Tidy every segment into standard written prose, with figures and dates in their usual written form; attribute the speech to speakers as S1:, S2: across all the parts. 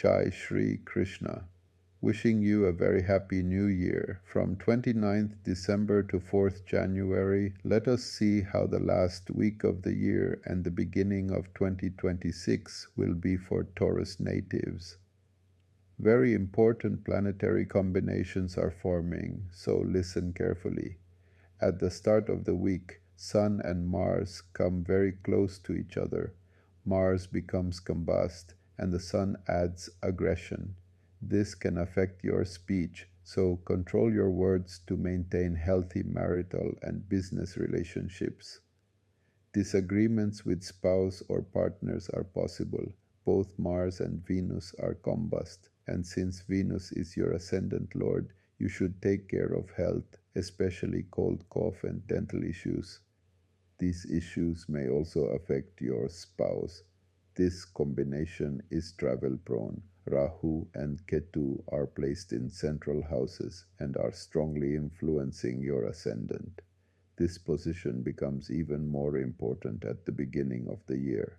S1: Jai Shri Krishna. Wishing you a very happy new year. From 29th December to 4th January, let us see how the last week of the year and the beginning of 2026 will be for Taurus natives. Very important planetary combinations are forming, so listen carefully. At the start of the week, Sun and Mars come very close to each other. Mars becomes combust and the Sun adds aggression. This can affect your speech, so control your words to maintain healthy marital and business relationships. Disagreements with spouse or partners are possible. Both Mars and Venus are combust, and since Venus is your ascendant lord, you should take care of health, especially cold cough and dental issues. These issues may also affect your spouse. This combination is travel prone. Rahu and Ketu are placed in central houses and are strongly influencing your ascendant. This position becomes even more important at the beginning of the year.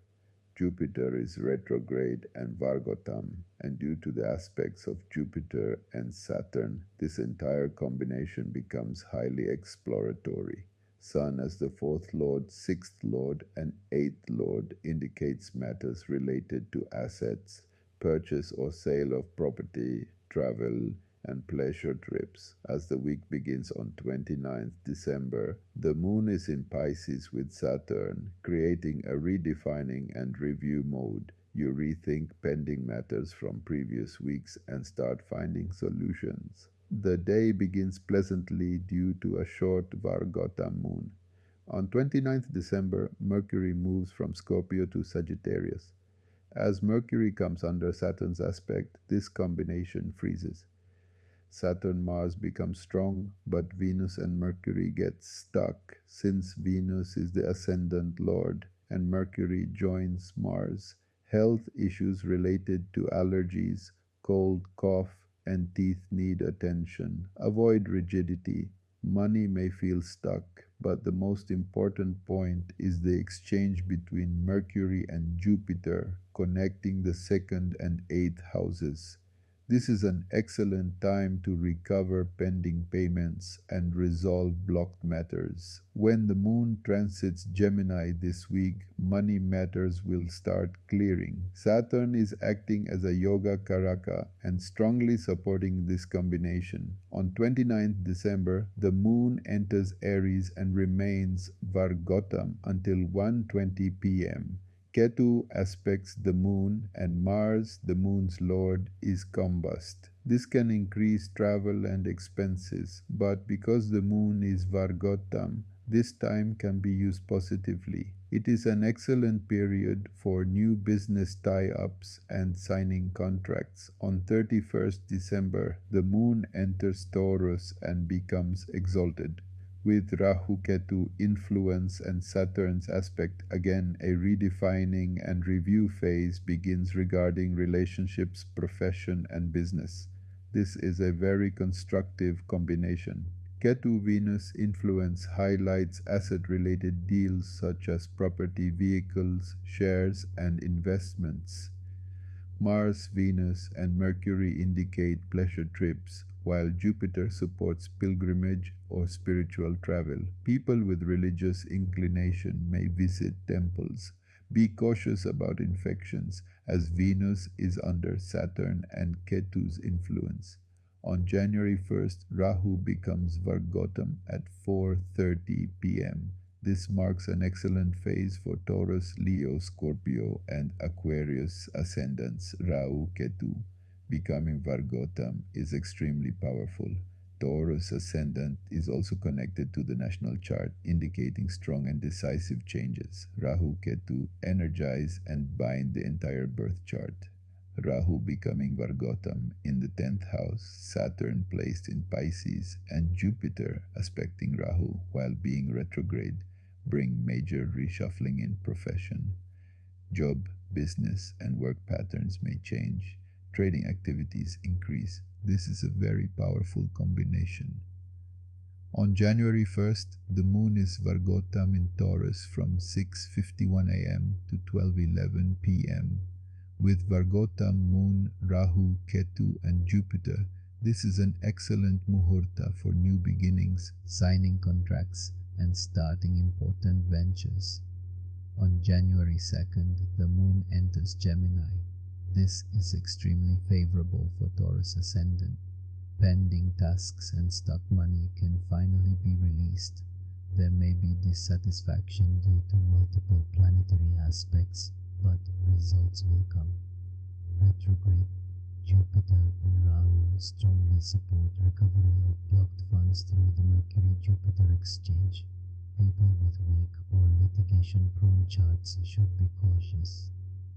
S1: Jupiter is retrograde and Vargotam, and due to the aspects of Jupiter and Saturn, this entire combination becomes highly exploratory. Sun as the fourth lord, sixth lord, and eighth lord indicates matters related to assets, purchase or sale of property, travel, and pleasure trips. As the week begins on 29th December, the moon is in Pisces with Saturn, creating a redefining and review mode. You rethink pending matters from previous weeks and start finding solutions. The day begins pleasantly due to a short Vargota moon. On 29th December, Mercury moves from Scorpio to Sagittarius. As Mercury comes under Saturn's aspect, this combination freezes. Saturn-Mars becomes strong, but Venus and Mercury get stuck since Venus is the ascendant lord and Mercury joins Mars. Health issues related to allergies, cold, cough, and teeth need attention. Avoid rigidity. Money may feel stuck, but the most important point is the exchange between Mercury and Jupiter connecting the second and eighth houses. This is an excellent time to recover pending payments and resolve blocked matters. When the moon transits Gemini this week, money matters will start clearing. Saturn is acting as a yoga karaka and strongly supporting this combination. On 29th December, the moon enters Aries and remains Vargotam until 1:20 p.m. Ketu aspects the moon and Mars, the moon's lord, is combust. This can increase travel and expenses, but because the moon is Vargotam, this time can be used positively. It is an excellent period for new business tie-ups and signing contracts. On 31st December, the moon enters Taurus and becomes exalted. With Rahu Ketu influence and Saturn's aspect, again a redefining and review phase begins regarding relationships, profession, and business. This is a very constructive combination. Ketu-Venus influence highlights asset-related deals such as property, vehicles, shares, and investments. Mars, Venus, and Mercury indicate pleasure trips, while Jupiter supports pilgrimage or spiritual travel. People with religious inclination may visit temples. Be cautious about infections, as Venus is under Saturn and Ketu's influence. On January 1st, Rahu becomes Vargotam at 4:30 p.m. This marks an excellent phase for Taurus, Leo, Scorpio, and Aquarius ascendants. Rahu Ketu becoming Vargotam is extremely powerful. Taurus ascendant is also connected to the national chart, indicating strong and decisive changes. Rahu Ketu energize and bind the entire birth chart. Rahu becoming Vargotam in the 10th house, Saturn placed in Pisces, and Jupiter aspecting Rahu while being retrograde bring major reshuffling in profession. Job, business, and work patterns may change. Trading activities increase. This is a very powerful combination. On January 1st, the moon is Vargotam in Taurus from 6:51 a.m. to 12:11 p.m., With Vargota, Moon, Rahu, Ketu, and Jupiter, this is an excellent muhurta for new beginnings, signing contracts, and starting important ventures. On January 2nd, the Moon enters Gemini. This is extremely favorable for Taurus ascendant. Pending tasks and stuck money can finally be released. There may be dissatisfaction due to multiple planetary aspects, but results will come. Retrograde Jupiter and Rahu strongly support recovery of blocked funds through the Mercury-Jupiter exchange. People with weak or litigation-prone charts should be cautious.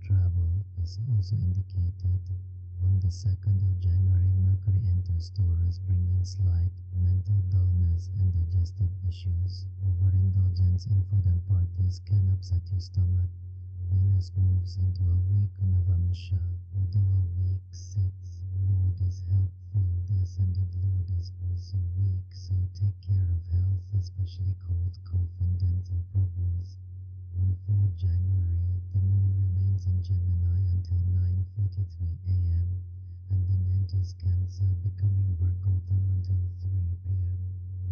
S1: Travel is also indicated. On the 2nd of January, Mercury enters Taurus, bringing slight mental dullness and digestive issues. Overindulgence in food and parties can upset your stomach. Venus moves into a weak Navamsha. Although a weak sixth lord is helpful, the ascendant lord is also weak, so take care of health, especially cold, cough, and dental problems. On 4 January, the moon remains in Gemini until 9:43 a.m. and then enters Cancer, becoming Virgotham until 3 p.m.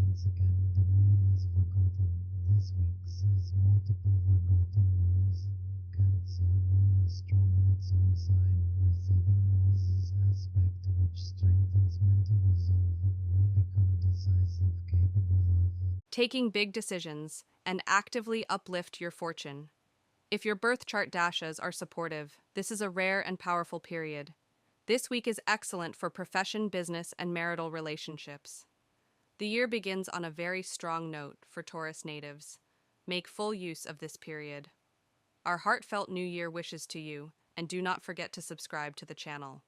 S1: Once again, the moon is Virgotham. This week sees multiple Virgotham moons. Cancer moon is strong in its own sign, receiving Mars' aspect, which strengthens mental resolve. You become decisive, capable of
S2: Taking big decisions, and actively uplift your fortune. If your birth chart dashes are supportive, this is a rare and powerful period. This week is excellent for profession, business, and marital relationships. The year begins on a very strong note for Taurus natives. Make full use of this period. Our heartfelt New Year wishes to you, and do not forget to subscribe to the channel.